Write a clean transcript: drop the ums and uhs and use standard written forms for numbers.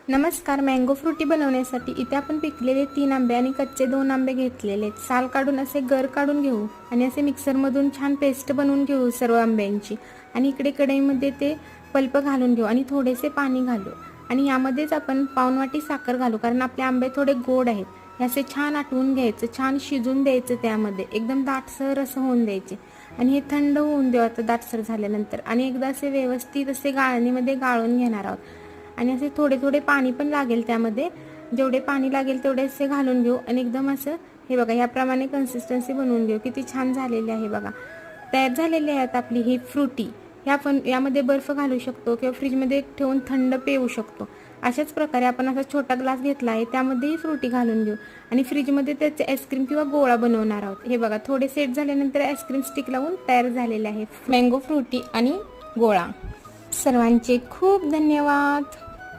नमस्कार. Mango Frooti बनवण्यासाठी इथे आपण पिकलेले 3 आंबे आणि कच्चे 2 आंबे घेतलेले आहेत. साल काढून असे गर काढून घेऊ आणि असे मिक्सरमधून छान पेस्ट बनवून घेऊ सर्व आंब्यांची. आणि इकडे कढईमध्ये ते पल्प घालून घेऊ आणि थोडेसे पाणी घालू आणि यामध्येच आपण पाऊण वाटी साखर घालू, कारण आपले आंबे थोडे गोड आहेत. हे असे छान आटवून घ्यायचं, छान शिजून द्यायचं, त्यामध्ये एकदम दाटसर असं होऊन द्यायचे. आणि हे थंड होऊन देऊ आता दाटसर झाल्यानंतर. आणि एकदा असे व्यवस्थित असे गाळणीमध्ये गाळून घेणार आहोत. आणि असे थोडे थोडे पाणी पण लागेल त्यामध्ये, जेवढे पाणी लागेल तेवढे असे घालून घेऊ. आणि एकदम असं हे बघा ह्याप्रमाणे कन्सिस्टन्सी बनवून घेऊ. किती छान झालेली आहे बघा. तयार झालेली आहेत आपली ही फ्रुटी. आपण यामध्ये बर्फ घालू शकतो किंवा फ्रीजमध्ये ठेवून थंड पिऊ शकतो. अशाच प्रकारे आपण असा छोटा ग्लास घेतला आहे, त्यामध्येही फ्रुटी घालून घेऊ आणि फ्रीजमध्ये त्याचे आईस्क्रीम किंवा गोळा बनवणार आहोत. हे बघा थोडे सेट झाल्यानंतर आईस्क्रीम स्टिक लावून तयार झालेले आहे मँगो फ्रुटी आणि गोळा. सर्वांचे खूप धन्यवाद.